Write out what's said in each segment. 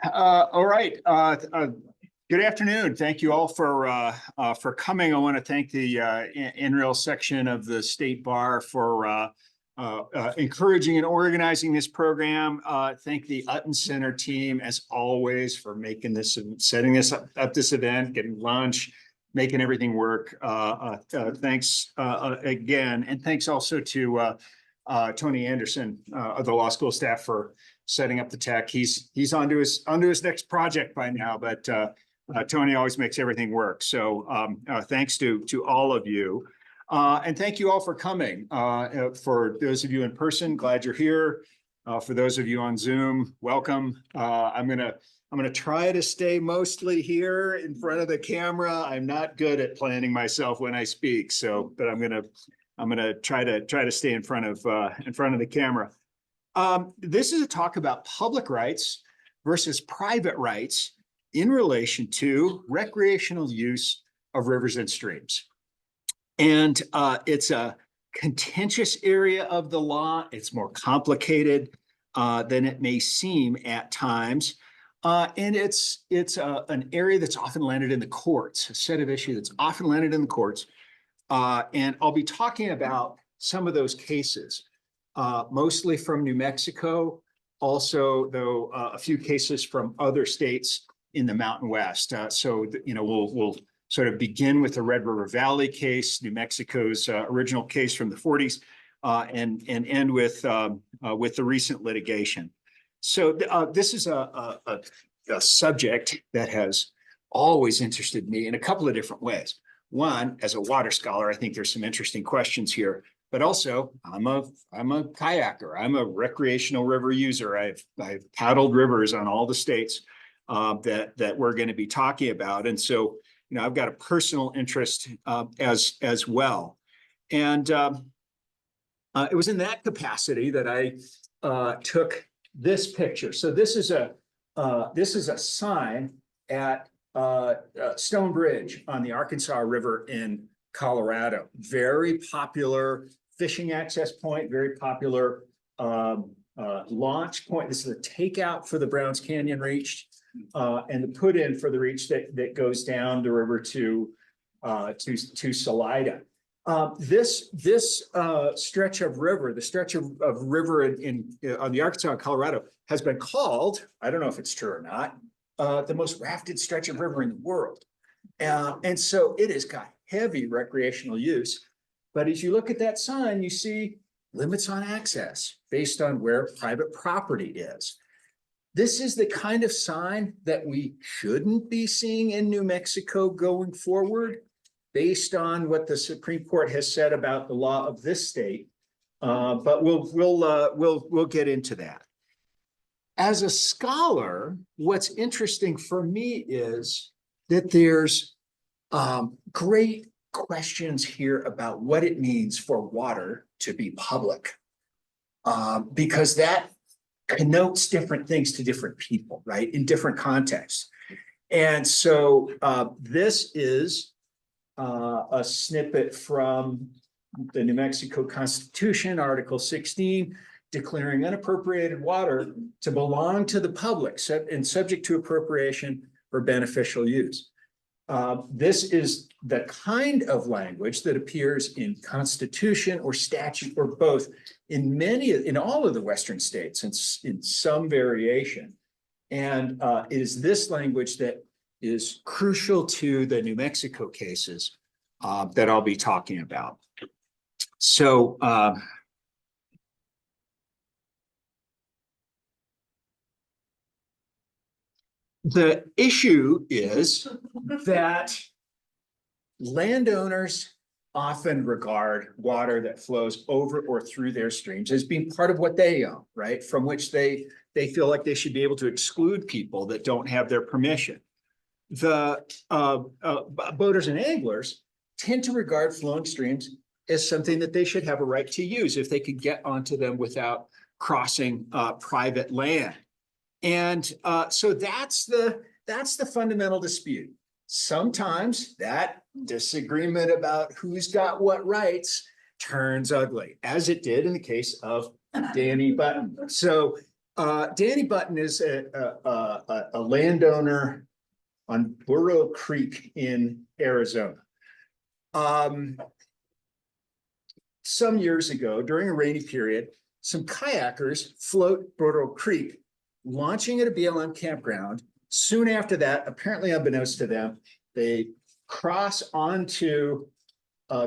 All right. Good afternoon. Thank you all for coming. I want to thank the in-rail section of the State Bar for encouraging and organizing this program. Thank the Utton Center team, as always, for making this and setting this up this event, getting lunch, making everything work. Thanks again, and thanks also to Tony Anderson of the law school staff for setting up the tech. He's on to his next project by now, but Tony always makes everything work. So thanks to all of you. And thank you all for coming. For those of you in person, glad you're here. For those of you on Zoom, welcome. I'm gonna try to stay mostly here in front of the camera. I'm not good at planning myself when I speak, but I'm gonna try to stay in front of the camera. This is a talk about public rights versus private rights in relation to recreational use of rivers and streams. And it's a contentious area of the law. It's more complicated than it may seem at times. And it's an area that's often landed in the courts, a set of issues that's often landed in the courts. And I'll be talking about some of those cases. Mostly from New Mexico, also, though, a few cases from other states in the Mountain West. We'll sort of begin with the Red River Valley case, New Mexico's original case from the 40s, and end with the recent litigation. So this is a subject that has always interested me in a couple of different ways. One, as a water scholar, I think there's some interesting questions here. But also, I'm a kayaker. I'm a recreational river user. I've paddled rivers on all the states that we're going to be talking about, and so I've got a personal interest as well. And it was in that capacity that I took this picture. So this is a sign at Stone Bridge on the Arkansas River in Colorado. Very popular fishing access point, very popular launch point. This is a takeout for the Browns Canyon Reach, and the put in for the reach that goes down the river to Salida. This stretch of river, the stretch of river on the Arkansas and Colorado, has been called, I don't know if it's true or not, the most rafted stretch of river in the world. And so it has got heavy recreational use. But as you look at that sign, you see limits on access based on where private property is. This is the kind of sign that we shouldn't be seeing in New Mexico going forward, based on what the Supreme Court has said about the law of this state. But we'll get into that. As a scholar, what's interesting for me is that there's great questions here about what it means for water to be public, because that connotes different things to different people, right, in different contexts. And so this is a snippet from the New Mexico Constitution, Article 16, declaring unappropriated water to belong to the public and subject to appropriation for beneficial use. This is the kind of language that appears in Constitution or statute or both in all of the Western states and in some variation. And it is this language that is crucial to the New Mexico cases that I'll be talking about. So the issue is that landowners often regard water that flows over or through their streams as being part of what they own, right? From which they feel like they should be able to exclude people that don't have their permission. The boaters and anglers tend to regard flowing streams as something that they should have a right to use if they could get onto them without crossing private land. And so that's the fundamental dispute. Sometimes that disagreement about who's got what rights turns ugly, as it did in the case of Danny Button. So Danny Button is a landowner on Burro Creek in Arizona. Some years ago, during a rainy period, some kayakers float Burro Creek, launching at a BLM campground. Soon after that, apparently unbeknownst to them, they cross onto,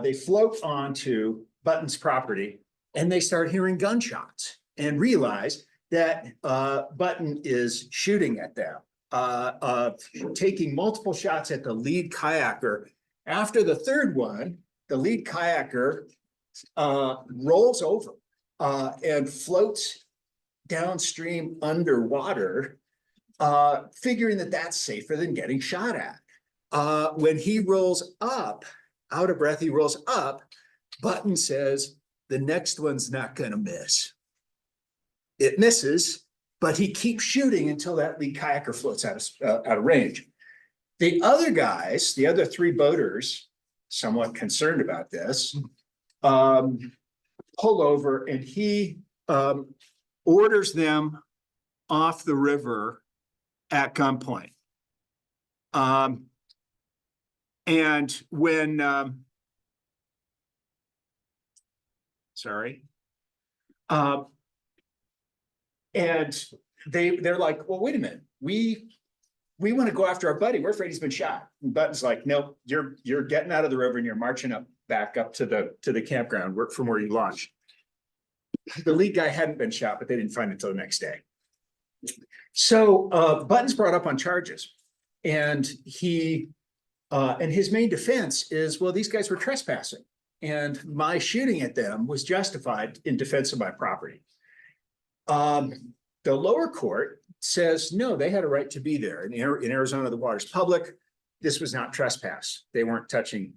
they float onto Button's property, and they start hearing gunshots and realize that Button is shooting at them, taking multiple shots at the lead kayaker. After the third one, the lead kayaker rolls over and floats downstream underwater, figuring that that's safer than getting shot at. When he rolls up, out of breath, he rolls up, Button says, the next one's not gonna miss. It misses, but he keeps shooting until that lead kayaker floats out of range. The other guys, the other three boaters, somewhat concerned about this, pull over, and he orders them off the river at gunpoint. And when, and they're like, well, wait a minute, we want to go after our buddy. We're afraid he's been shot. And Button's like, nope, you're getting out of the river and you're marching back up to the campground from where you launched. The lead guy hadn't been shot, but they didn't find it until the next day. So Button's brought up on charges, and and his main defense is, well, these guys were trespassing, and my shooting at them was justified in defense of my property. The lower court says, no, they had a right to be there. In Arizona, the water's public. This was not trespass. They weren't touching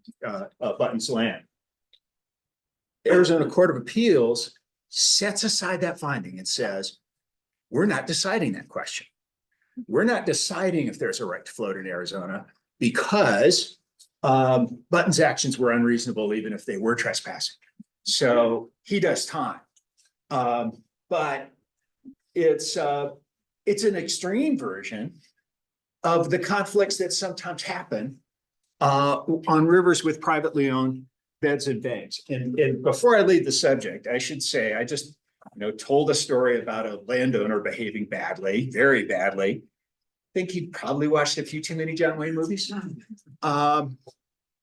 Button's land. Arizona Court of Appeals sets aside that finding and says, we're not deciding that question. We're not deciding if there's a right to float in Arizona because Button's actions were unreasonable, even if they were trespassing. So he does time. But it's an extreme version of the conflicts that sometimes happen on rivers with privately owned beds and banks. And before I leave the subject, I should say, I just told a story about a landowner behaving badly, very badly. I think he probably watched a few too many John Wayne movies.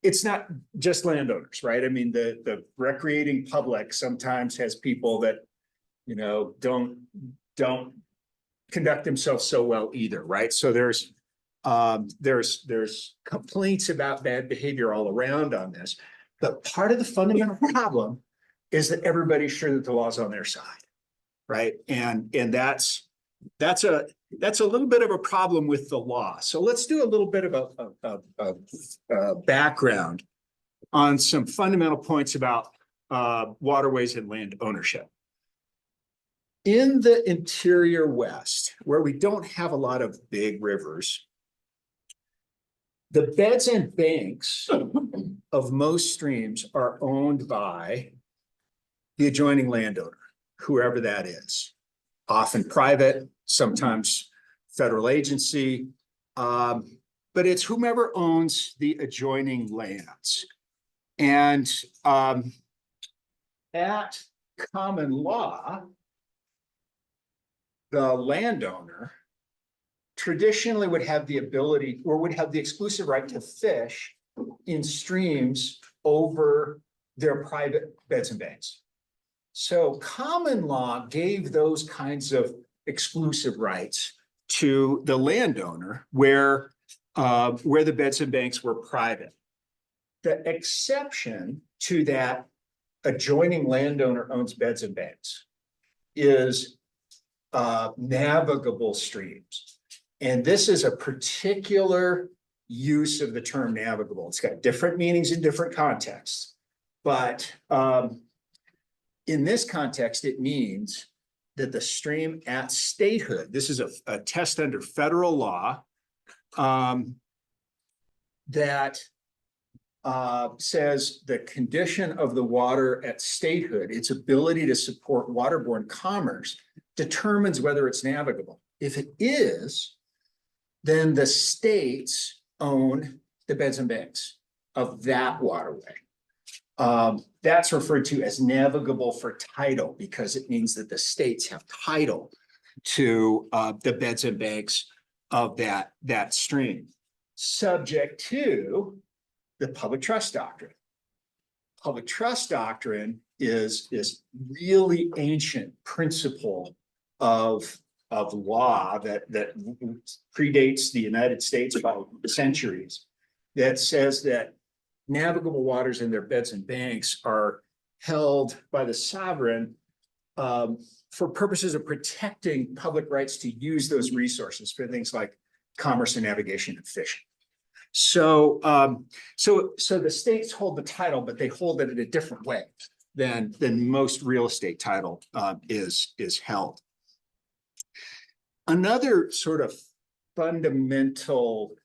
It's not just landowners, right? I mean, the recreating public sometimes has people that don't conduct themselves so well either, right? So there's complaints about bad behavior all around on this, but part of the fundamental problem is that everybody's sure that the law's on their side, right? And that's a little bit of a problem with the law. So let's do a little bit of a background on some fundamental points about waterways and land ownership. In the interior West, where we don't have a lot of big rivers, the beds and banks of most streams are owned by the adjoining landowner, whoever that is, often private, sometimes federal agency, but it's whomever owns the adjoining lands. And at common law, the landowner traditionally would have the ability or would have the exclusive right to fish in streams over their private beds and banks. So common law gave those kinds of exclusive rights to the landowner where the beds and banks were private. The exception to that adjoining landowner owns beds and banks is navigable streams. And this is a particular use of the term navigable. It's got different meanings in different contexts, but in this context, it means that the stream at statehood, this is a test under federal law that says the condition of the water at statehood, its ability to support waterborne commerce, determines whether it's navigable. If it is, then the states own the beds and banks of that waterway. That's referred to as navigable for title because it means that the states have title to the beds and banks of that stream, subject to the public trust doctrine. Public trust doctrine is really ancient principle of law that predates the United States by centuries, that says that navigable waters in their beds and banks are held by the sovereign for purposes of protecting public rights to use those resources for things like commerce and navigation and fishing. So the states hold the title, but they hold it in a different way than most real estate title is held. Another sort of fundamental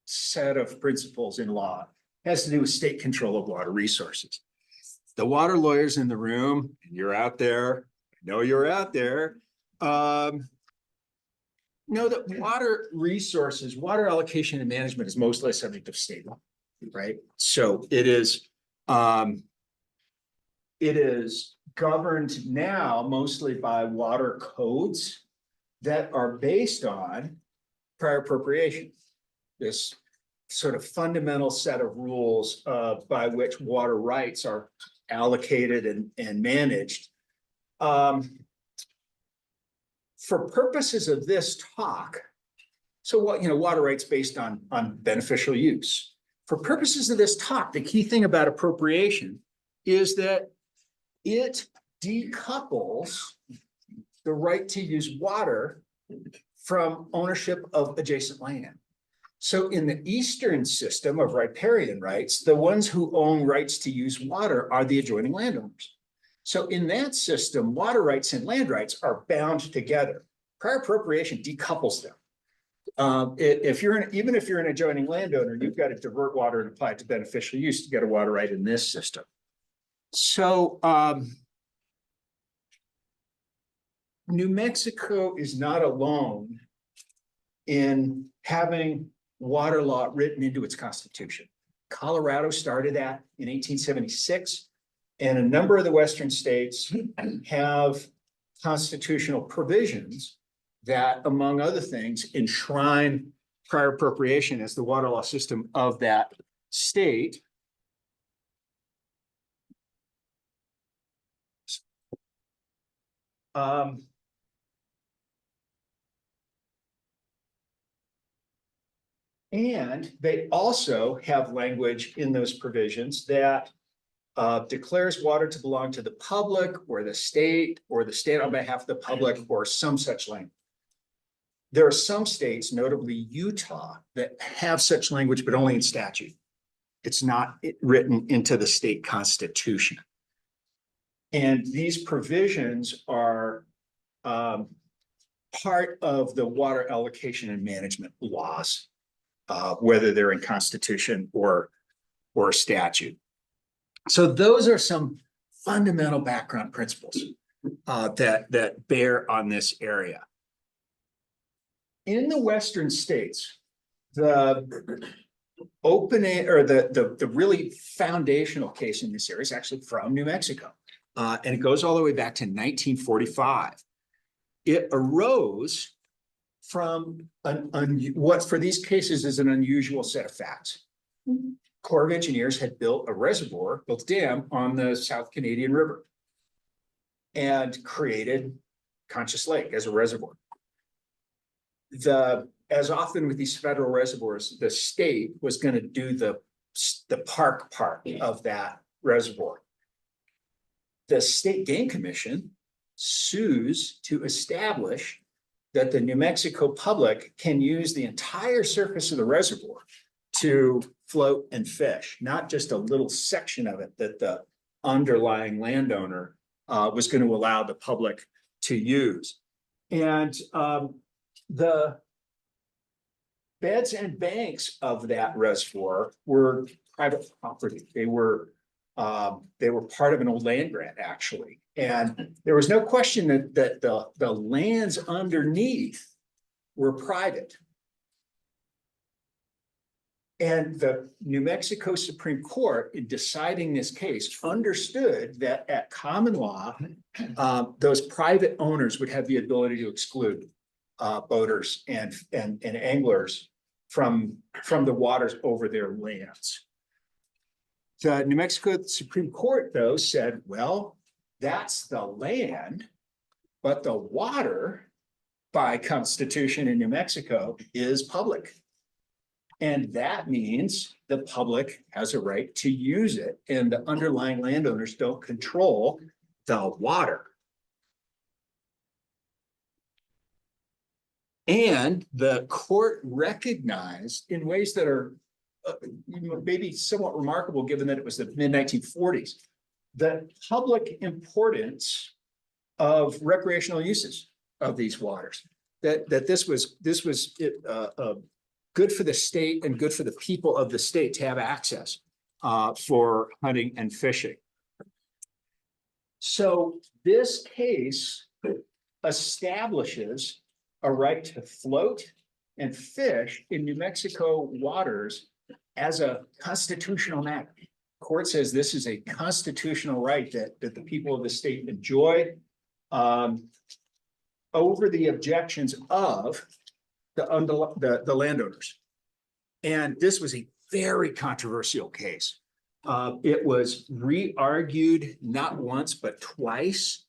set of principles in law has to do with state control of water resources. The water lawyers in the room, and you're out there, I know you're out there, know that water resources, water allocation and management is mostly a subject of state law, right? So it is governed now mostly by water codes that are based on prior appropriation. This sort of fundamental set of rules by which water rights are allocated and managed. For purposes of this talk, so what, water rights based on beneficial use. For purposes of this talk, the key thing about appropriation is that it decouples the right to use water from ownership of adjacent land. So in the Eastern system of riparian rights, the ones who own rights to use water are the adjoining landowners. So in that system, water rights and land rights are bound together. Prior appropriation decouples them. Even if you're an adjoining landowner, you've got to divert water and apply it to beneficial use to get a water right in this system. So New Mexico is not alone in having water law written into its constitution. Colorado started that in 1876, and a number of the Western states have constitutional provisions that, among other things, enshrine prior appropriation as the water law system of that state. And they also have language in those provisions that declares water to belong to the public or the state on behalf of the public or some such language. There are some states, notably Utah, that have such language, but only in statute. It's not written into the state constitution. And these provisions are part of the water allocation and management laws, whether they're in constitution or statute. So those are some fundamental background principles that bear on this area. In the Western states, the opening or the really foundational case in this area is actually from New Mexico. And it goes all the way back to 1945. It arose from what for these cases is an unusual set of facts. Corps of Engineers had built a dam on the South Canadian River and created Conscious Lake as a reservoir. As often with these federal reservoirs, the state was going to do the park part of that reservoir. The State Game Commission sues to establish that the New Mexico public can use the entire surface of the reservoir to float and fish, not just a little section of it that the underlying landowner was going to allow the public to use. And the beds and banks of that reservoir were private property. They were They were part of an old land grant, actually. And there was no question that the lands underneath were private. And the New Mexico Supreme Court, in deciding this case, understood that at common law, those private owners would have the ability to exclude boaters and anglers from the waters over their lands. The New Mexico Supreme Court, though, said, well, that's the land, but the water by Constitution in New Mexico is public. And that means the public has a right to use it, and the underlying landowners don't control the water. And the court recognized in ways that are maybe somewhat remarkable, given that it was the mid-1940s, the public importance of recreational uses of these waters. That this was good for the state and good for the people of the state to have access for hunting and fishing. So this case establishes a right to float and fish in New Mexico waters as a constitutional matter. The court says this is a constitutional right that the people of the state enjoy over the objections of the landowners. And this was a very controversial case. It was re-argued not once, but twice,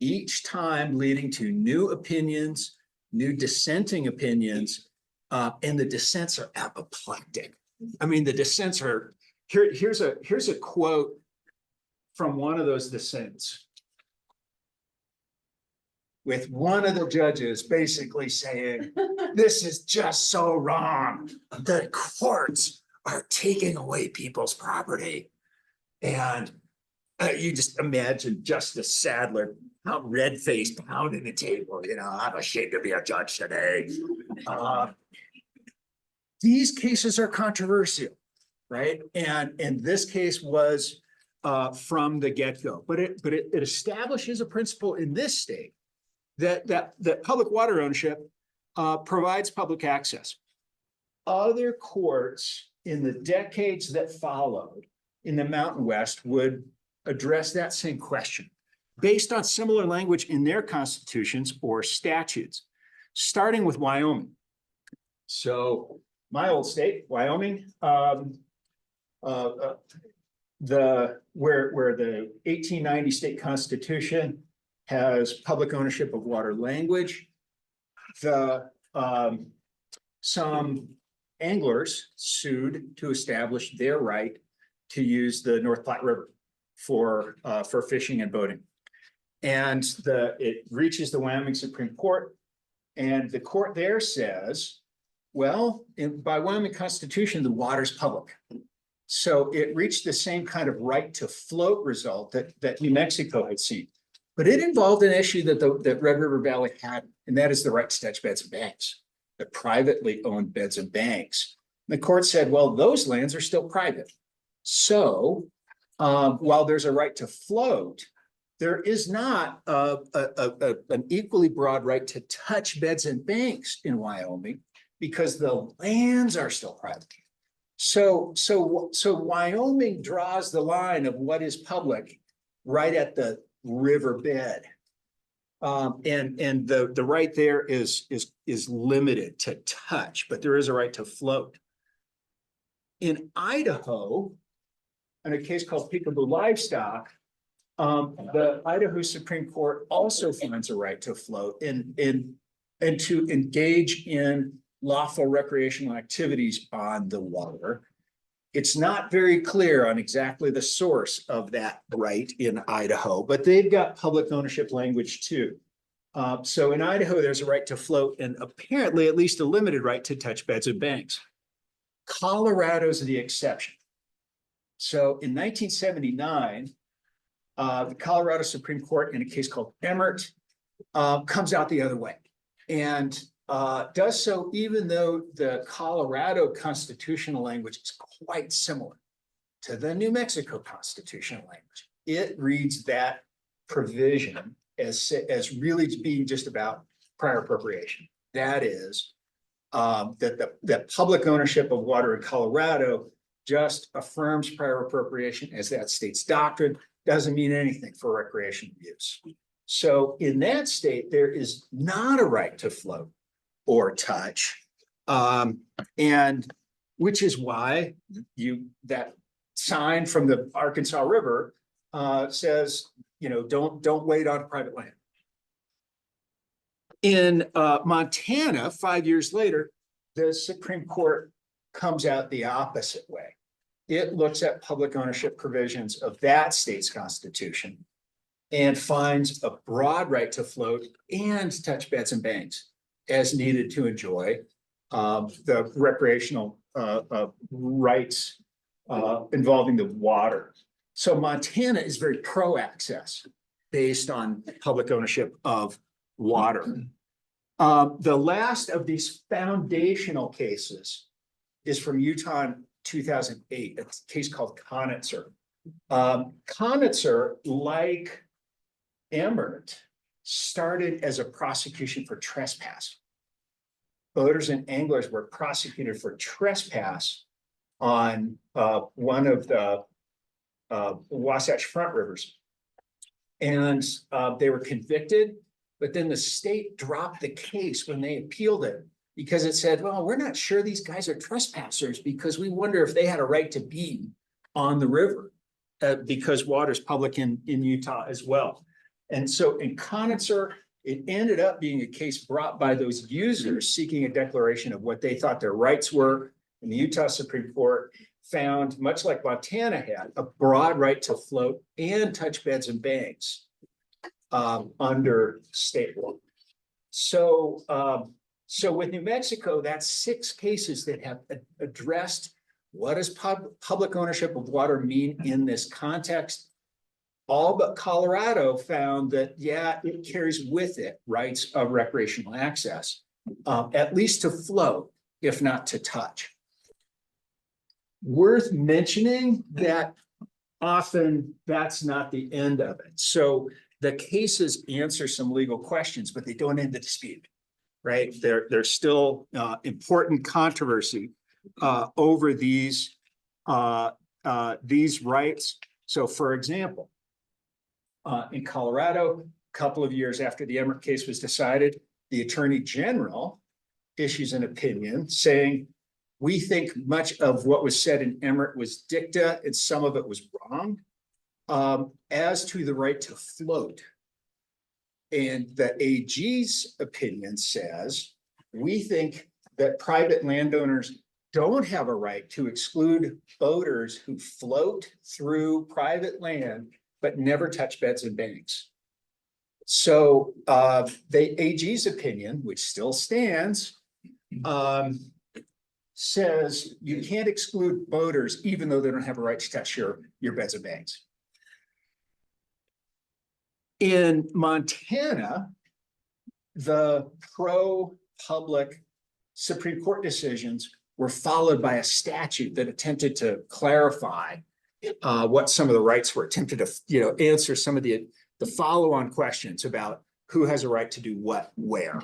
each time leading to new opinions, new dissenting opinions, and the dissents are apoplectic. I mean, the dissents are, here's a quote from one of those dissents, with one of the judges basically saying, this is just so wrong. The courts are taking away people's property. And you just imagine Justice Sadler, how red-faced, pounding the table, you know, I'm ashamed to be a judge today. These cases are controversial, right? And this case was from the get-go, but it establishes a principle in this state that public water ownership provides public access. Other courts in the decades that followed in the Mountain West would address that same question based on similar language in their constitutions or statutes, starting with Wyoming. So my old state, Wyoming, where the 1890 state constitution has public ownership of water language. Some anglers sued to establish their right to use the North Platte River for fishing and boating. And it reaches the Wyoming Supreme Court, and the court there says, well, by Wyoming Constitution, the water's public. So it reached the same kind of right to float result that New Mexico had seen. But it involved an issue that Red River Valley had, and that is the right to touch beds and banks, the privately owned beds and banks. The court said, well, those lands are still private. So while there's a right to float, there is not an equally broad right to touch beds and banks in Wyoming because the lands are still private. So Wyoming draws the line of what is public right at the riverbed. And the right there is limited to touch, but there is a right to float. In Idaho, in a case called Peekaboo Livestock, the Idaho Supreme Court also finds a right to float and to engage in lawful recreational activities on the water. It's not very clear on exactly the source of that right in Idaho, but they've got public ownership language too. So in Idaho, there's a right to float and apparently at least a limited right to touch beds and banks. Colorado's the exception. So in 1979, the Colorado Supreme Court in a case called Emmert comes out the other way and does so even though the Colorado constitutional language is quite similar to the New Mexico constitutional language. It reads that provision as really being just about prior appropriation. That is, that public ownership of water in Colorado just affirms prior appropriation as that state's doctrine, doesn't mean anything for recreational use. So in that state, there is not a right to float or touch. And which is why that sign from the Arkansas River says, don't wade on private land. In Montana, 5 years later, the Supreme Court comes out the opposite way. It looks at public ownership provisions of that state's constitution and finds a broad right to float and touch beds and banks as needed to enjoy the recreational rights involving the water. So Montana is very pro-access based on public ownership of water. The last of these foundational cases is from Utah in 2008. It's a case called Conitzer. Conitzer, like Emmert, started as a prosecution for trespass. Boaters and anglers were prosecuted for trespass on one of the Wasatch Front rivers. And they were convicted, but then the state dropped the case when they appealed it because it said, well, we're not sure these guys are trespassers because we wonder if they had a right to be on the river because water's public in Utah as well. And so in Conitzer, it ended up being a case brought by those users seeking a declaration of what they thought their rights were. And the Utah Supreme Court found, much like Montana had, a broad right to float and touch beds and banks under state law. So, so with New Mexico, that's 6 cases that have addressed what does public ownership of water mean in this context. All but Colorado found that, yeah, it carries with it rights of recreational access, at least to float, if not to touch. Worth mentioning that often that's not the end of it. So the cases answer some legal questions, but they don't end the dispute, right? There's still important controversy over these rights. So for example, in Colorado, a couple of years after the Emmert case was decided, the Attorney General issues an opinion saying, we think much of what was said in Emmert was dicta and some of it was wrong as to the right to float. And the AG's opinion says, we think that private landowners don't have a right to exclude boaters who float through private land but never touch beds and banks. So the AG's opinion, which still stands, says you can't exclude boaters even though they don't have a right to touch your beds and banks. In Montana, the pro-public Supreme Court decisions were followed by a statute that attempted to clarify what some of the rights were, attempted to answer some of the follow-on questions about who has a right to do what, where.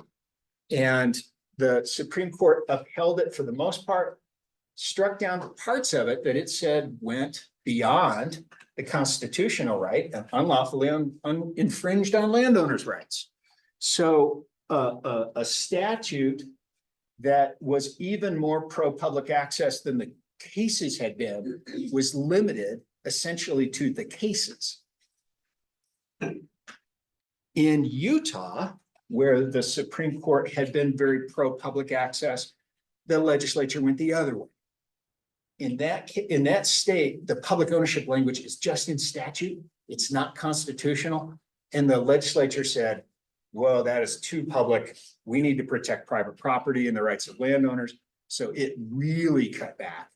And the Supreme Court upheld it for the most part, struck down parts of it that it said went beyond the constitutional right and unlawfully infringed on landowners' rights. So a statute that was even more pro-public access than the cases had been was limited essentially to the cases. In Utah, where the Supreme Court had been very pro-public access, the legislature went the other way. In that state, the public ownership language is just in statute. It's not constitutional. And the legislature said, well, that is too public. We need to protect private property and the rights of landowners. So it really cut back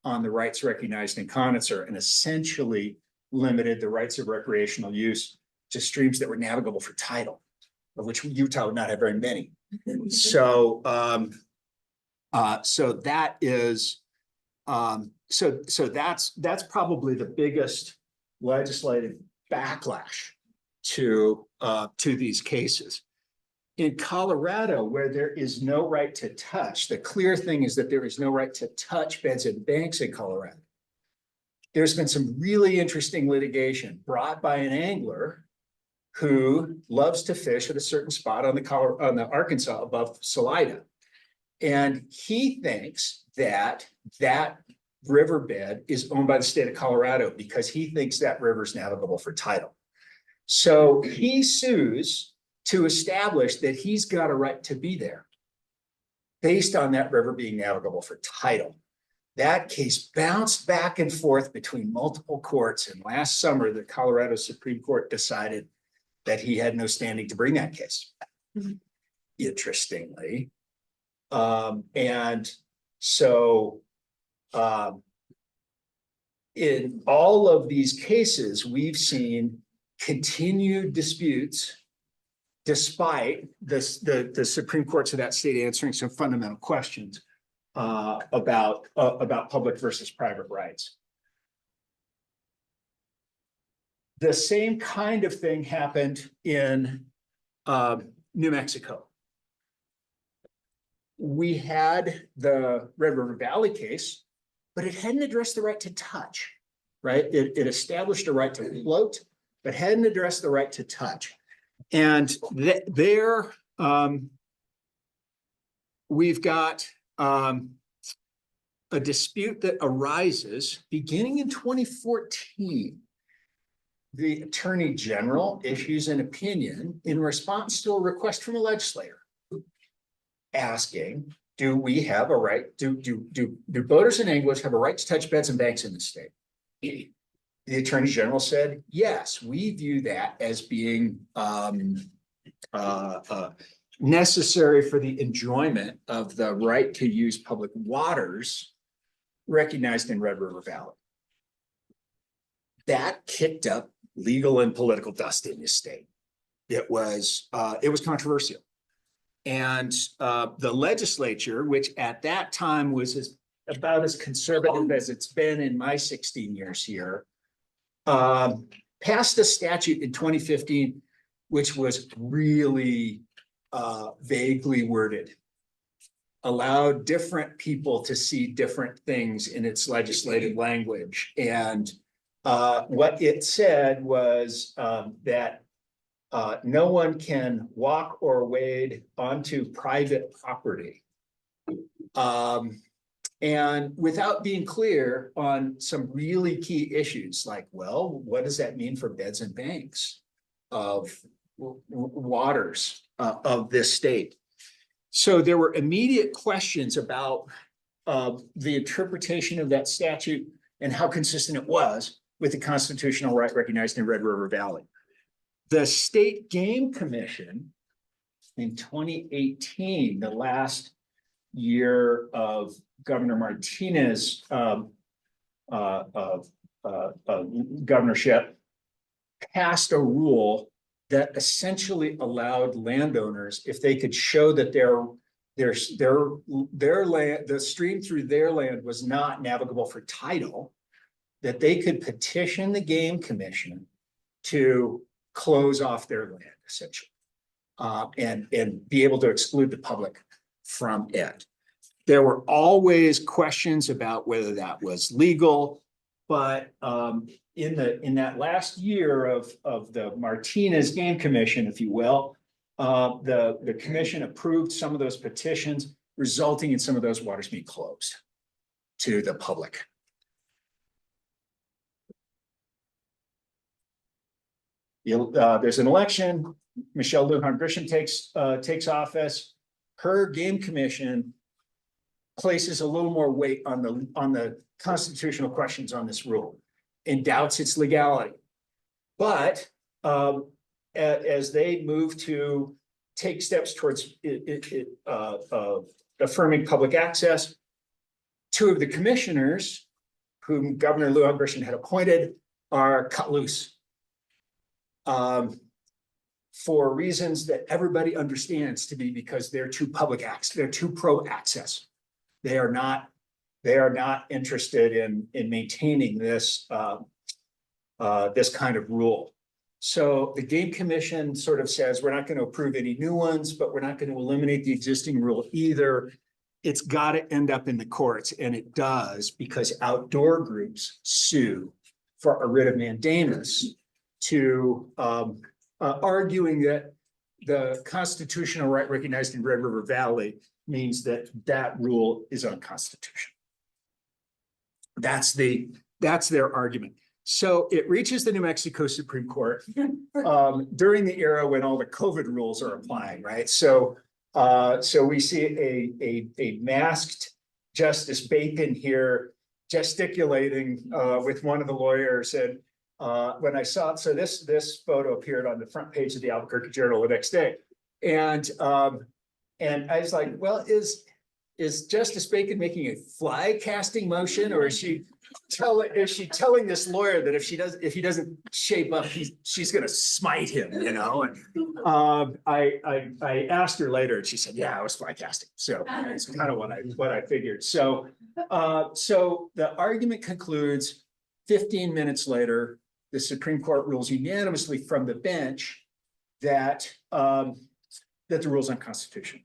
on the rights recognized in Conitzer and essentially limited the rights of recreational use to streams that were navigable for tidal, of which Utah would not have very many. So, so that is So that's probably the biggest legislative backlash to these cases. In Colorado, where there is no right to touch, the clear thing is that there is no right to touch beds and banks in Colorado. There's been some really interesting litigation brought by an angler who loves to fish at a certain spot on the Arkansas above Salida. And he thinks that that riverbed is owned by the state of Colorado because he thinks that river is navigable for title. So he sues to establish that he's got a right to be there based on that river being navigable for title. That case bounced back and forth between multiple courts, and last summer, the Colorado Supreme Court decided that he had no standing to bring that case. Interestingly. And so in all of these cases, we've seen continued disputes despite the Supreme Courts of that state answering some fundamental questions about public versus private rights. The same kind of thing happened in New Mexico. We had the Red River Valley case, but it hadn't addressed the right to touch, right? It established a right to float, but hadn't addressed the right to touch. And there, we've got a dispute that arises beginning in 2014. The Attorney General issues an opinion in response to a request from a legislator asking, do we have a right, do boaters and anglers have a right to touch beds and banks in the state? The Attorney General said, yes, we view that as being necessary for the enjoyment of the right to use public waters recognized in Red River Valley. That kicked up legal and political dust in the state. It was controversial. And the legislature, which at that time was about as conservative as it's been in my 16 years here, passed a statute in 2015, which was really vaguely worded, allowed different people to see different things in its legislative language. And what it said was that no one can walk or wade onto private property. And without being clear on some really key issues like, well, what does that mean for beds and banks of waters of this state? So there were immediate questions about the interpretation of that statute and how consistent it was with the constitutional right recognized in Red River Valley. The State Game Commission in 2018, the last year of Governor Martinez's governorship, passed a rule that essentially allowed landowners, if they could show that their land, the stream through their land was not navigable for title, that they could petition the Game Commission to close off their land, essentially, and be able to exclude the public from it. There were always questions about whether that was legal, but in that last year of the Martinez Game Commission, if you will, the commission approved some of those petitions, resulting in some of those waters being closed to the public. There's an election. Michelle Lujan Grisham takes office. Her Game Commission places a little more weight on the constitutional questions on this rule and doubts its legality. But as they move to take steps towards affirming public access, two of the commissioners whom Governor Lujan Grisham had appointed are cut loose. For reasons that everybody understands to be because they're too public access, they're too pro access. They're not they are not interested in maintaining this this kind of rule. So the Game Commission sort of says, we're not going to approve any new ones, but we're not going to eliminate the existing rule either. It's got to end up in the courts, and it does, because outdoor groups sue for a writ of mandamus to arguing that the constitutional right recognized in Red River Valley means that that rule is unconstitutional. That's their argument. So it reaches the New Mexico Supreme Court during the era when all the COVID rules are applying, right? So we see a masked Justice Bacon here gesticulating with one of the lawyers. And when I saw it, so this photo appeared on the front page of the Albuquerque Journal the next day, and I was like, well, is Justice Bacon making a fly casting motion, or is she telling this lawyer that if he doesn't shape up, she's going to smite him, you know? And I asked her later, and she said, yeah, I was fly casting. So it's kind of what I figured. So the argument concludes. 15 minutes later, the Supreme Court rules unanimously from the bench that the rule is unconstitutional.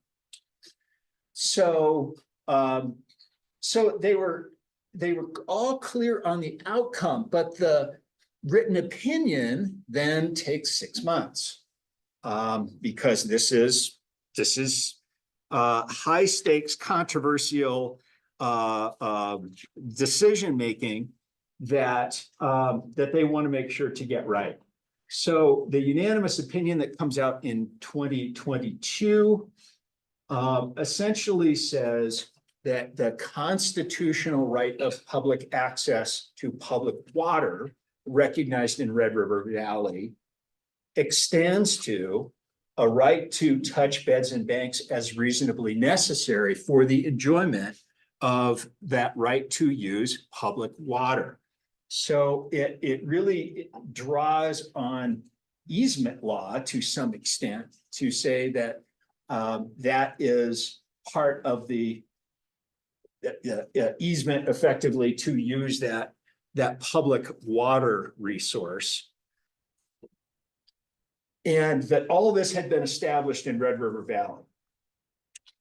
So they were all clear on the outcome, but the written opinion then takes 6 months because this is high stakes, controversial decision making that they want to make sure to get right. So the unanimous opinion that comes out in 2022 essentially says that the constitutional right of public access to public water recognized in Red River Valley extends to a right to touch beds and banks as reasonably necessary for the enjoyment of that right to use public water. So it really draws on easement law to some extent to say that that is part of the easement effectively to use that public water resource. And that all of this had been established in Red River Valley.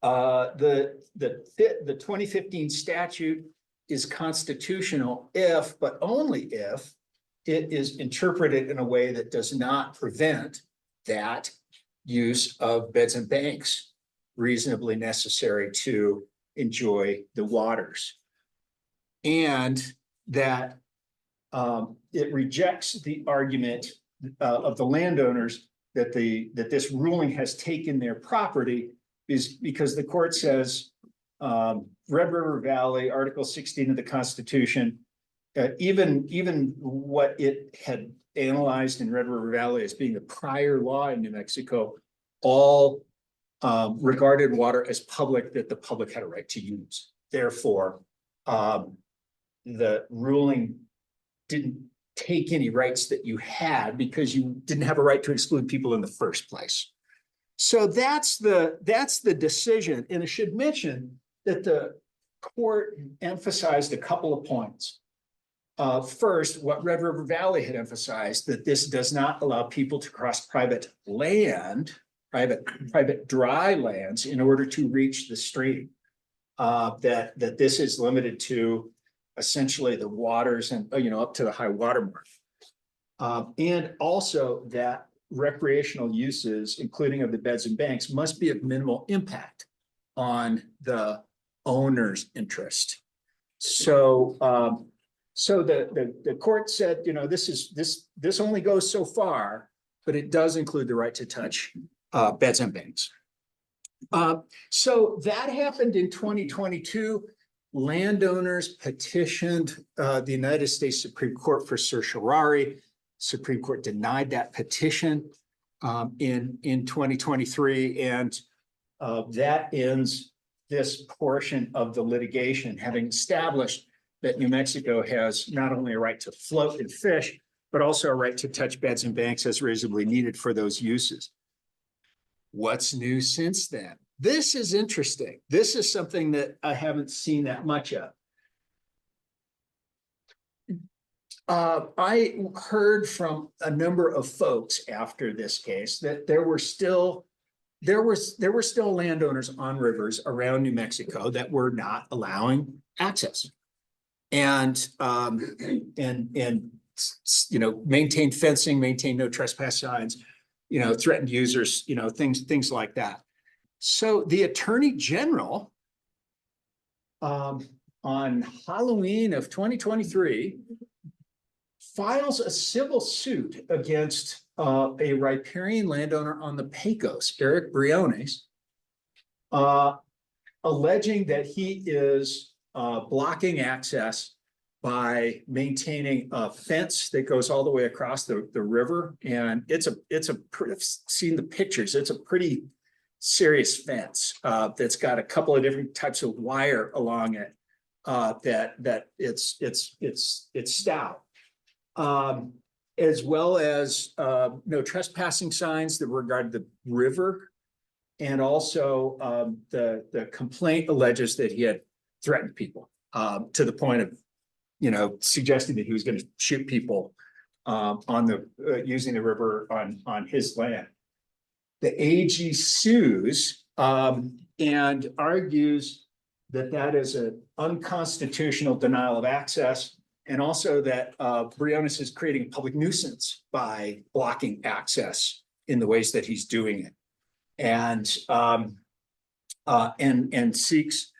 The 2015 statute is constitutional if, but only if, it is interpreted in a way that does not prevent that use of beds and banks reasonably necessary to enjoy the waters. And that it rejects the argument of the landowners that this ruling has taken their property is because the court says Red River Valley, Article 16 of the Constitution, even what it had analyzed in Red River Valley as being the prior law in New Mexico, all regarded water as public that the public had a right to use. Therefore, the ruling didn't take any rights that you had because you didn't have a right to exclude people in the first place. So that's the decision. And I should mention that the court emphasized a couple of points. First, what Red River Valley had emphasized, that this does not allow people to cross private land, private dry lands in order to reach the stream. That this is limited to essentially the waters and up to the high water mark. And also that recreational uses, including of the beds and banks, must be of minimal impact on the owner's interest. So the court said, this only goes so far, but it does include the right to touch beds and banks. So that happened in 2022. Landowners petitioned the United States Supreme Court for certiorari. Supreme Court denied that petition in 2023, and that ends this portion of the litigation, having established that New Mexico has not only a right to float and fish, but also a right to touch beds and banks as reasonably needed for those uses. What's new since then? This is interesting. This is something that I haven't seen that much of. I heard from a number of folks after this case that there were still landowners on rivers around New Mexico that were not allowing access. And maintain fencing, maintain no trespass signs, threatened users, things like that. So the Attorney General on Halloween of 2023 files a civil suit against a riparian landowner on the Pecos, Eric Briones, alleging that he is blocking access by maintaining a fence that goes all the way across the river. And I've seen the pictures. It's a pretty serious fence that's got a couple of different types of wire along it that it's stout. As well as no trespassing signs that regard the river. And also the complaint alleges that he had threatened people to the point of, suggesting that he was going to shoot people using the river on his land. The AG sues and argues that is an unconstitutional denial of access, and also that Briones is creating a public nuisance by blocking access in the ways that he's doing it, and seeks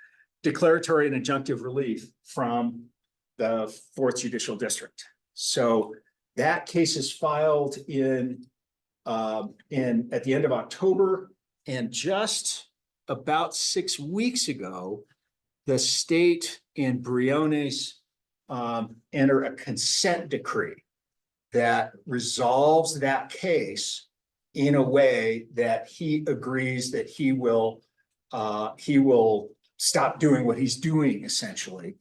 declaratory and injunctive relief from the 4th Judicial District. So that case is filed at the end of October, and just about 6 weeks ago, the state and Briones enter a consent decree that resolves that case in a way that he agrees that he will stop doing what he's doing, essentially.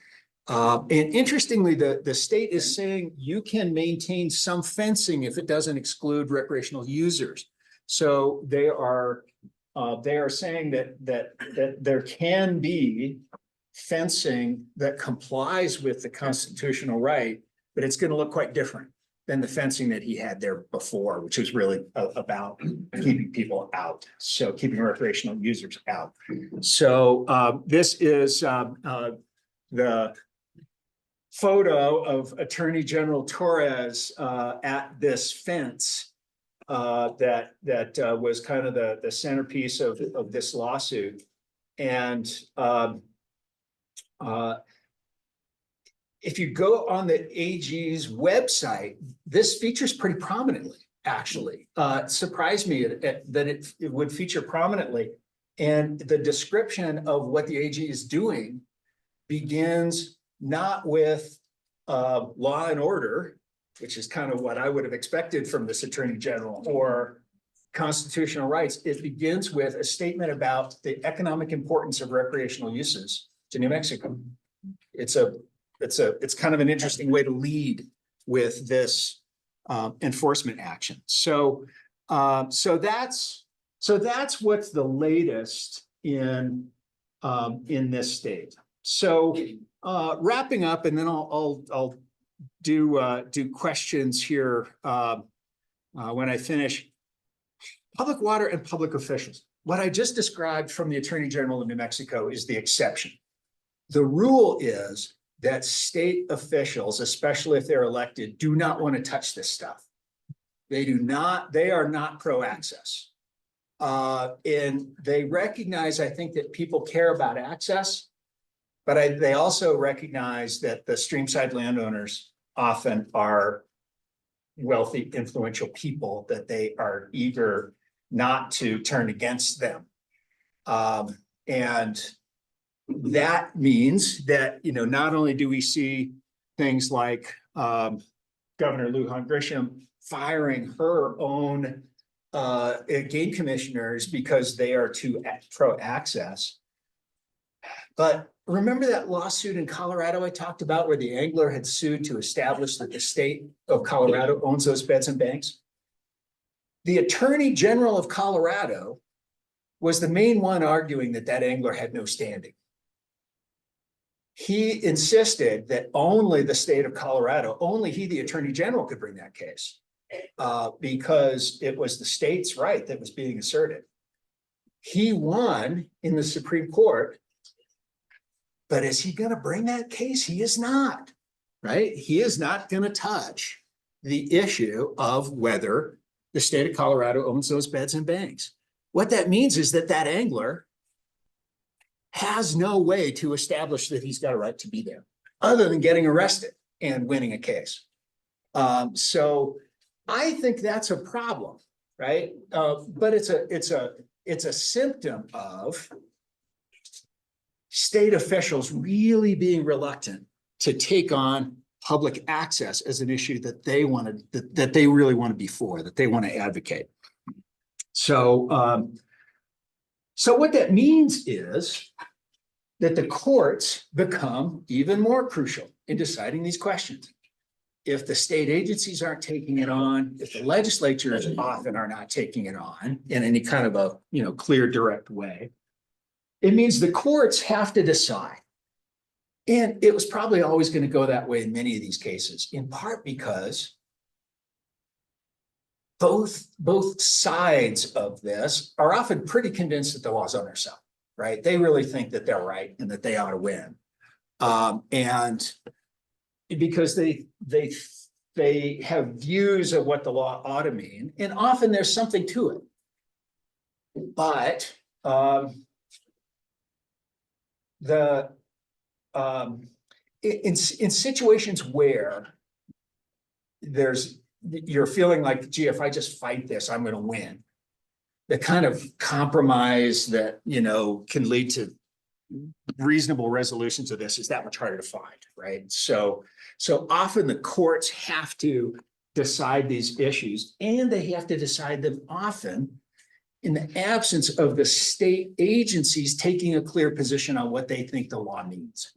And interestingly, the state is saying you can maintain some fencing if it doesn't exclude recreational users. So they are saying that there can be fencing that complies with the constitutional right, but it's going to look quite different than the fencing that he had there before, which was really about keeping people out. So keeping recreational users out. So this is the photo of Attorney General Torres at this fence that was kind of the centerpiece of this lawsuit. And if you go on the AG's website, this features pretty prominently, actually. It surprised me that it would feature prominently. And the description of what the AG is doing begins not with law and order, which is kind of what I would have expected from this Attorney General, or constitutional rights. It begins with a statement about the economic importance of recreational uses to New Mexico. It's kind of an interesting way to lead with this enforcement action. So that's what's the latest in this state. So wrapping up, and then I'll do questions here when I finish. Public water and public officials. What I just described from the Attorney General of New Mexico is the exception. The rule is that state officials, especially if they're elected, do not want to touch this stuff. They are not pro-access. And they recognize, I think, that people care about access, but they also recognize that the streamside landowners often are wealthy, influential people, that they are eager not to turn against them. And that means that, not only do we see things like Governor Lujan Grisham firing her own game commissioners because they are too pro-access, but remember that lawsuit in Colorado I talked about where the angler had sued to establish that the state of Colorado owns those beds and banks? The Attorney General of Colorado was the main one arguing that angler had no standing. he insisted that only the state of Colorado, only he, the attorney general, could bring that case. Because it was the state's right that was being asserted. He won in the Supreme Court, but is he going to bring that case? He is not, right? He is not going to touch the issue of whether the state of Colorado owns those beds and banks. What that means is that that angler has no way to establish that he's got a right to be there, other than getting arrested and winning a case. So I think that's a problem, right? But it's a symptom of state officials really being reluctant to take on public access as an issue that they wanted, that they really want to be for, that they want to advocate. So, so what that means is that the courts become even more crucial in deciding these questions. If the state agencies aren't taking it on, if the legislatures often are not taking it on in any kind of a, you know, clear, direct way, it means the courts have to decide. And it was probably always going to go that way in many of these cases, in part because both sides of this are often pretty convinced that the law's on their side, right? They really think that they're right and that they ought to win. And because they have views of what the law ought to mean, and often there's something to it. But in situations where you're feeling like, gee, if I just fight this, I'm going to win, the kind of compromise that, you know, can lead to reasonable resolutions of this is that much harder to find, right? So often the courts have to decide these issues, and they have to decide them often in the absence of the state agencies taking a clear position on what they think the law means,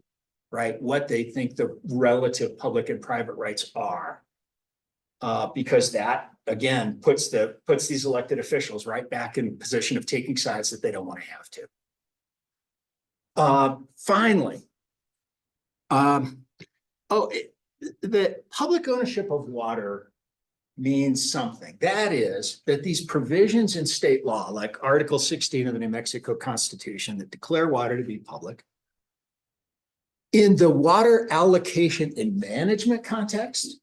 right? What they think the relative public and private rights are. Because that, again, puts these elected officials right back in a position of taking sides that they don't want to have to. Finally, the public ownership of water means something. That is that these provisions in state law, like Article 16 of the New Mexico Constitution, that declare water to be public, in the water allocation and management context,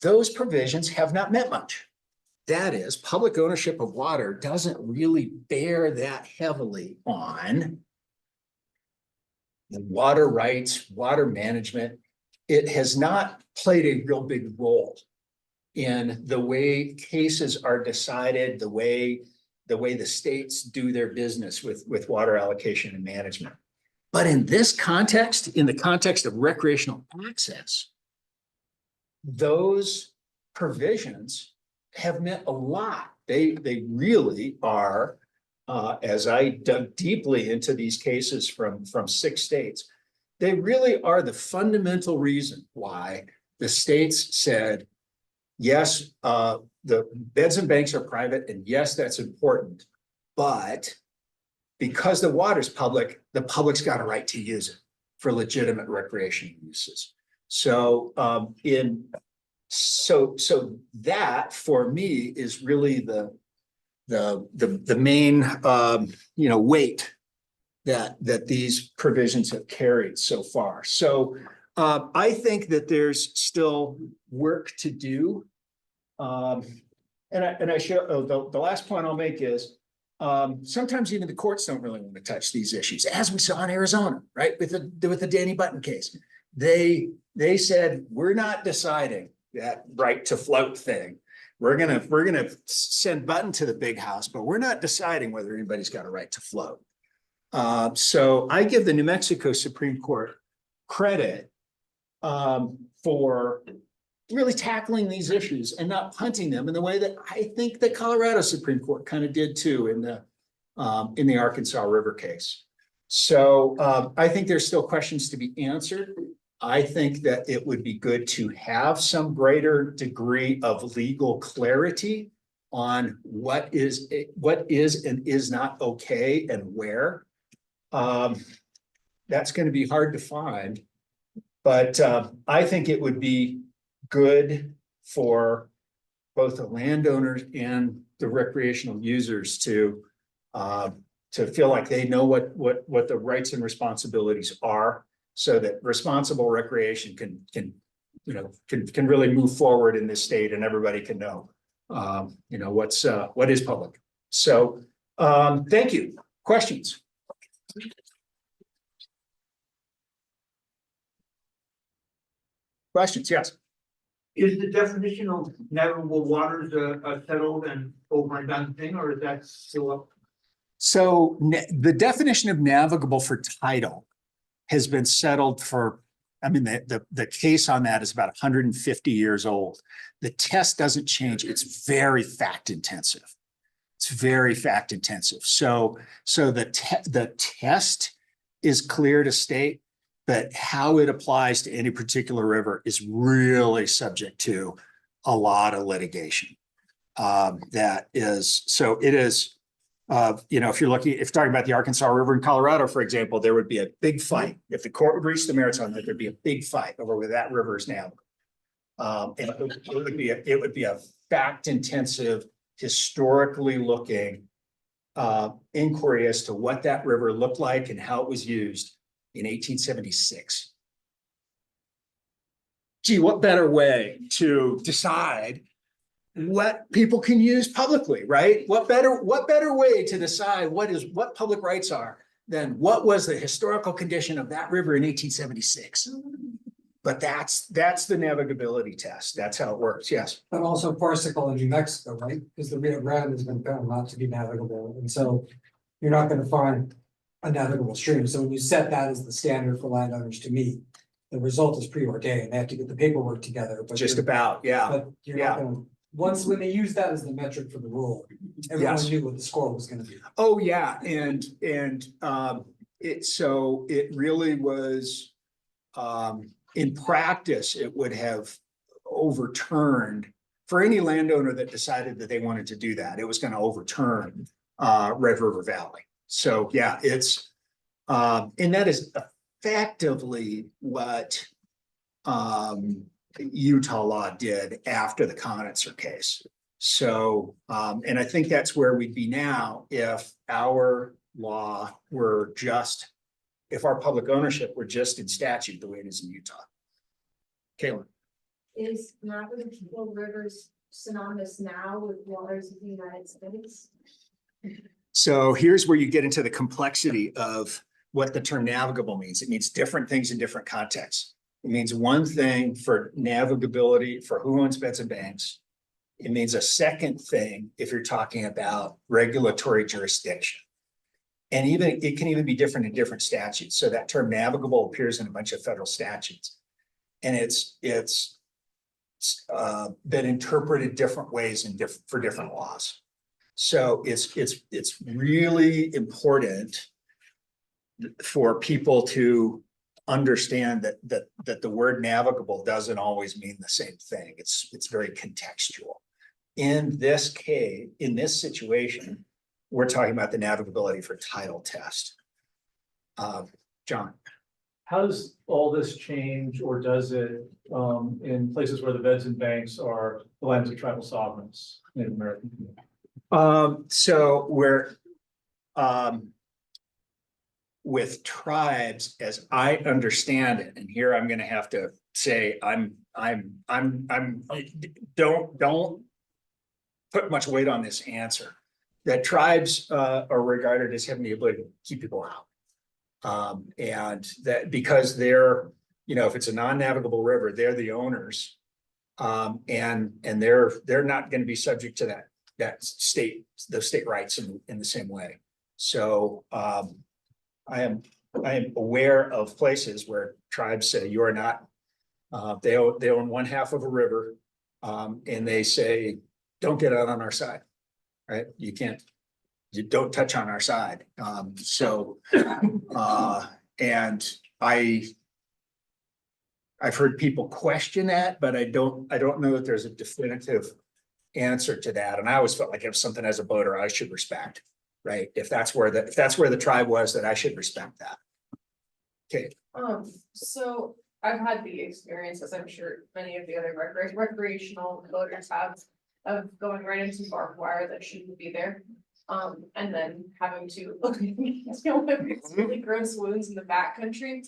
those provisions have not meant much. That is, public ownership of water doesn't really bear that heavily on the water rights, water management. It has not played a real big role in the way cases are decided, the way the states do their business with water allocation and management. But in this context, in the context of recreational access, those provisions have meant a lot. They really are, as I dug deeply into these cases from 6 states, they really are the fundamental reason why the states said, yes, the beds and banks are private, and yes, that's important, but because the water's public, the public's got a right to use it for legitimate recreational uses. So so that for me is really the main weight that these provisions have carried so far. So I think that there's still work to do. And I show the last point I'll make is sometimes even the courts don't really want to touch these issues, as we saw in Arizona, right? With the Danny Button case. They said, we're not deciding that right to float thing. We're gonna send Button to the big house, but we're not deciding whether anybody's got a right to float. So I give the New Mexico Supreme Court credit for really tackling these issues and not punting them in the way that I think the Colorado Supreme Court kind of did too in the Arkansas River case. So I think there's still questions to be answered. I think that it would be good to have some greater degree of legal clarity on what is and is not okay and where. that's going to be hard to find. But I think it would be good for both the landowners and the recreational users to feel like they know what the rights and responsibilities are, so that responsible recreation can really move forward in this state, and everybody can know what is public. So thank you. Questions? Questions? Yes. Is the definition of navigable waters a settled and over and done thing, or is that still up? So the definition of navigable for tidal has been settled for, I mean, the case on that is about 150 years old. The test doesn't change. It's very fact intensive. It's very fact intensive. So the test is clear to state, but how it applies to any particular river is really subject to a lot of litigation. It is, if you're talking about the Arkansas River in Colorado, for example, there would be a big fight. If the court would reach the merits on that, there'd be a big fight over where that river is now. And it would be a fact intensive, historically looking inquiry as to what that river looked like and how it was used in 1876. Gee, what better way to decide what people can use publicly, right? What better way to decide what public rights are than what was the historical condition of that river in 1876? But that's the navigability test. That's how it works. Yes. But also Parsicle in New Mexico, right? Because the Rio Grande has been found not to be navigable. And so you're not going to find a navigable stream. So when you set that as the standard for landowners to meet, the result is preordained. They have to get the paperwork together. But Just about, yeah. But you're not going to, when they use that as the metric for the rule, everyone knew what the score was going to be. Oh, yeah. And it really was, in practice, it would have overturned for any landowner that decided that they wanted to do that. It was going to overturn Red River Valley. So yeah, it's and that is effectively what Utah law did after the Conitzer case. So and I think that's where we'd be now if our law were just, if our public ownership were just in statute the way it is in Utah. Caitlin. Is navigable rivers synonymous now with waters of the United States? So here's where you get into the complexity of what the term navigable means. It means different things in different contexts. It means one thing for navigability for who owns beds and banks. It means a second thing if you're talking about regulatory jurisdiction. And it can even be different in different statutes. So that term navigable appears in a bunch of federal statutes. And it's been interpreted different ways for different laws. So it's really important for people to understand that the word navigable doesn't always mean the same thing. It's very contextual. In this case, in this situation, we're talking about the navigability for tidal test. John. How does all this change, or does it, in places where the beds and banks are the lands of tribal sovereigns in American community? So we're with tribes, as I understand it, and here I'm going to have to say don't put much weight on this answer. That tribes are regarded as having the ability to keep people out. And that because they're, if it's a non-navigable river, they're the owners. And they're not going to be subject to those state rights in the same way. So I am aware of places where tribes say you are not, they own one half of a river, and they say, don't get out on our side, right? You don't touch on our side. And I've heard people question that, but I don't know that there's a definitive answer to that. And I always felt like it was something as a boater I should respect, right? If that's where the tribe was, that I should respect that. So I've had the experience, as I'm sure many of the other recreational voters have, of going right into barbed wire that shouldn't be there. And then having to deal with these really gross wounds in the backcountry.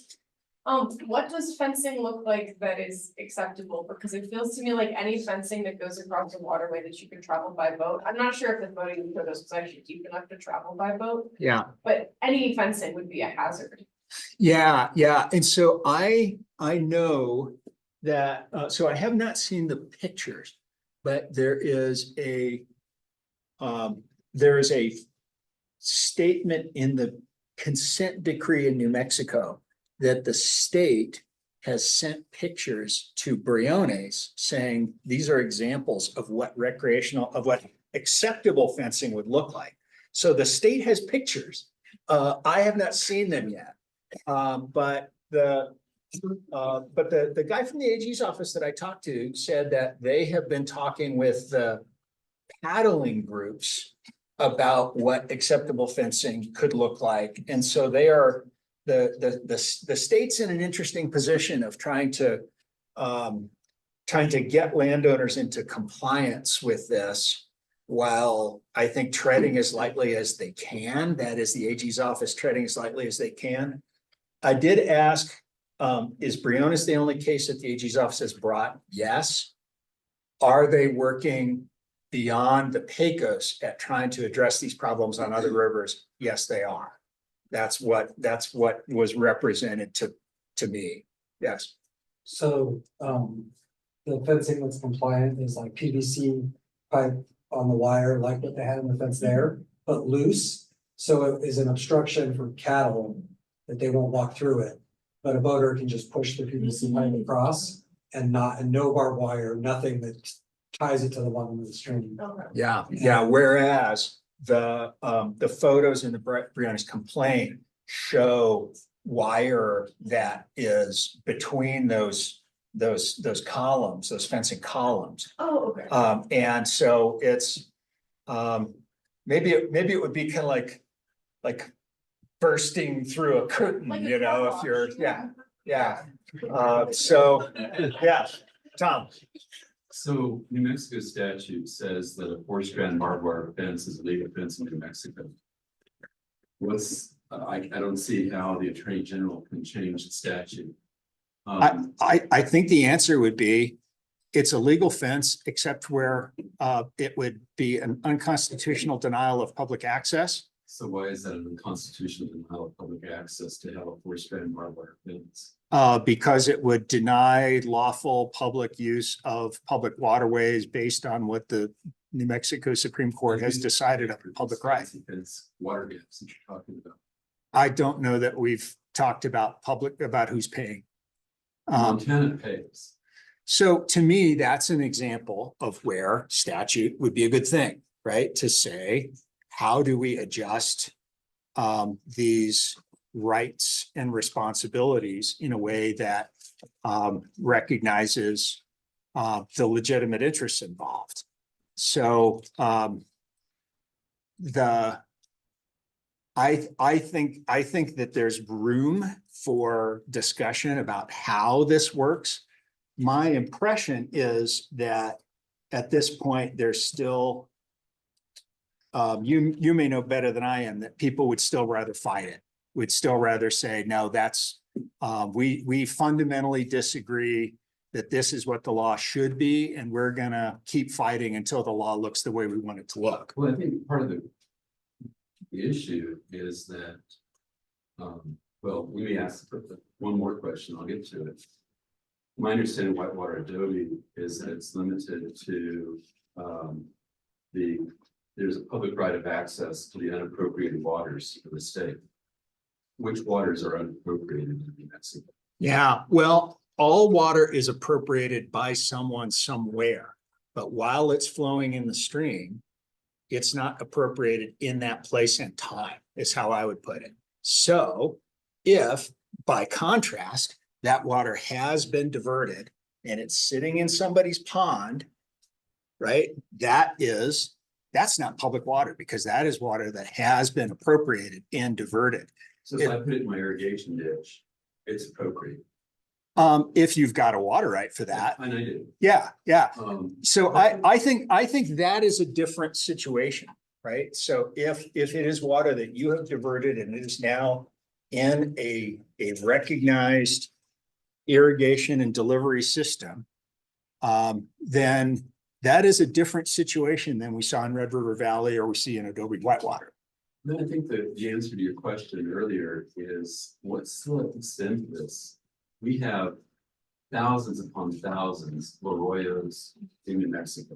What does fencing look like that is acceptable? Because it feels to me like any fencing that goes across the waterway that you can travel by boat. I'm not sure if the boating photos was actually deep enough to travel by boat, Yeah. but any fencing would be a hazard. Yeah, yeah, and so I know that, so I have not seen the pictures, but there is a statement in the consent decree in New Mexico that the state has sent pictures to Briones saying these are examples of what acceptable fencing would look like. So the state has pictures. I have not seen them yet. But the guy from the AG's office that I talked to said that they have been talking with the paddling groups about what acceptable fencing could look like. And so they are, the state's in an interesting position of trying to get landowners into compliance with this, while I think treading as lightly as they can. That is the AG's office treading as lightly as they can. I did ask, is Briones the only case that the AG's office has brought? Yes. Are they working beyond the Pecos at trying to address these problems on other rivers? Yes, they are. That's what was represented to me. Yes. So, the fencing that's compliant is like PVC pipe on the wire, like what they had in the fence there, but loose. So it is an obstruction for cattle that they won't walk through it. But a boater can just push the PVC pipe across and no barbed wire, nothing that ties it to the bottom of the stream. Okay. Yeah, yeah. Whereas the photos in the Briones complaint show wire that is between those columns, those fencing columns. Oh, okay. And so it's, maybe it would be kind of like bursting through a curtain, Like a you know, car if you're, wash, yeah. So, yeah, Tom. So New Mexico statute says that a 4-strand barbed wire fence is a legal fence in New Mexico. I don't see how the Attorney General can change the statute. I think the answer would be, it's a legal fence, except where it would be an unconstitutional denial of public access. So why is that an unconstitutional denial of public access to have a 4-strand barbed wire fence? Because it would deny lawful public use of public waterways based on what the New Mexico Supreme Court has decided on public right. It's water gaps that you're talking about. I don't know that we've talked about who's paying. Montana pays. So to me, that's an example of where statute would be a good thing, right? To say, how do we adjust these rights and responsibilities in a way that recognizes the legitimate interests involved. So I think that there's room for discussion about how this works. My impression is that at this point, there's still you may know better than I am that people would still rather fight it. Would still rather say, no, that's we fundamentally disagree that this is what the law should be, and we're gonna keep fighting until the law looks the way we want it to look. Well, I think part of the issue is that, well, let me ask one more question. I'll get to it. My understanding of Whitewater Adobe is that it's limited to there's a public right of access to the unappropriated waters of the state. Which waters are unappropriated in New Mexico? Yeah, well, all water is appropriated by someone somewhere, but while it's flowing in the stream, it's not appropriated in that place and time, is how I would put it. So if, by contrast, that water has been diverted and it's sitting in somebody's pond, right? That's not public water, because that is water that has been appropriated and diverted. So if I put it in my irrigation ditch it's appropriate. If you've got a water right for that. And I do. Yeah, yeah. Um, So I think that is a different situation, right? So if it is water that you have diverted and it is now in a recognized irrigation and delivery system, then that is a different situation than we saw in Red River Valley or we see in Adobe Whitewater. Then I think that the answer to your question earlier is what's the extent of this? We have thousands upon thousands of arroyos in New Mexico.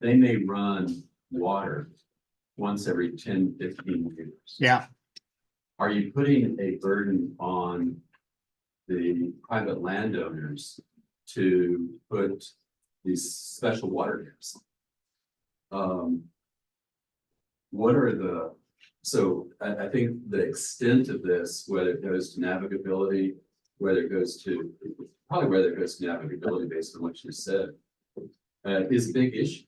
They may run water once every 10, 15 years. Yeah, Are you putting a burden on the private landowners to put these special water dams? What are the, so I think the extent of this, whether it goes to navigability, whether it goes to navigability based on what you said, is a big issue.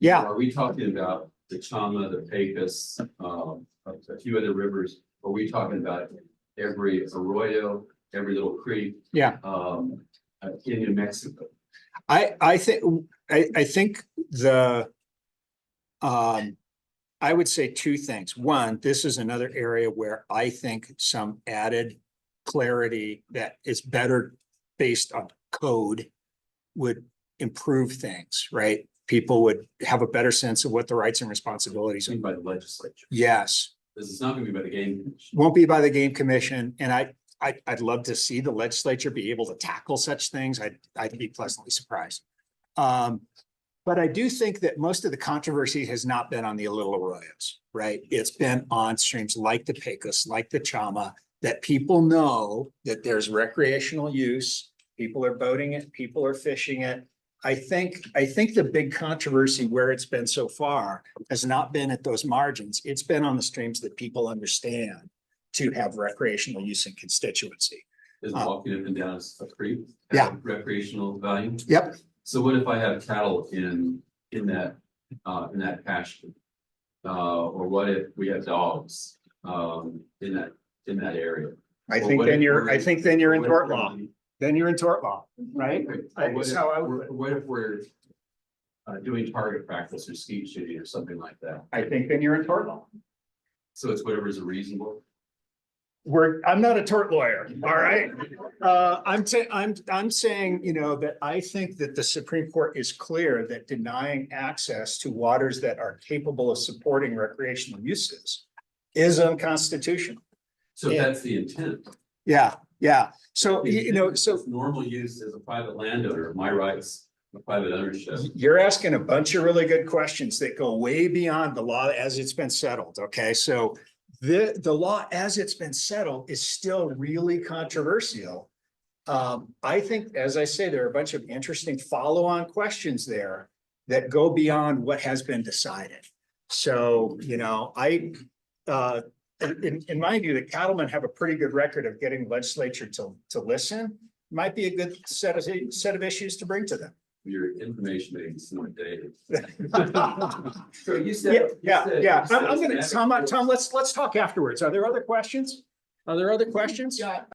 yeah. Are we talking about the Chama, the Pecos, a few other rivers? Are we talking about every arroyo, every little creek? Yeah. In New Mexico? I think I would say two things. One, this is another area where I think some added clarity that is better based on code would improve things, right? People would have a better sense of what the rights and responsibilities are. By the legislature. Yes, This is not going to be by the game commission. won't be by the game commission, and I'd love to see the legislature be able to tackle such things. I'd be pleasantly surprised. But I do think that most of the controversy has not been on the little arroyos, right? It's been on streams like the Pecos, like the Chama, that people know that there's recreational use. People are boating it, people are fishing it. I think the big controversy where it's been so far has not been at those margins. It's been on the streams that people understand to have recreational use and constituency. Is walking up and down a creek? Yeah. have Recreational value? Yep. So what if I have cattle in that pasture? Or what if we have dogs, in that area? I Or think what then if you're, we're- I think then you're in what if tort we're- law. Then you're in tort law, right? Or That's how I would. what if we're doing target practice or skeet shooting or something like that? I think then you're in tort law. So it's whatever is reasonable. I'm not a tort lawyer, all right? I'm saying, you know, that I think that the Supreme Court is clear that denying access to waters that are capable of supporting recreational uses is unconstitutional. So Yeah. that's the intent. Yeah, yeah. So, you know, so Normal use as a private landowner, my rights of private ownership. you're asking a bunch of really good questions that go way beyond the law as it's been settled, okay? So the law as it's been settled is still really controversial. I think, as I say, there are a bunch of interesting follow-on questions there that go beyond what has been decided. So, you know, in my view, the cattlemen have a pretty good record of getting legislature to listen. Might be a good set of issues to bring to them. Your information may be somewhat dated. So you said. Yeah. I'm gonna, Tom, let's talk afterwards. Are there other questions? Yeah,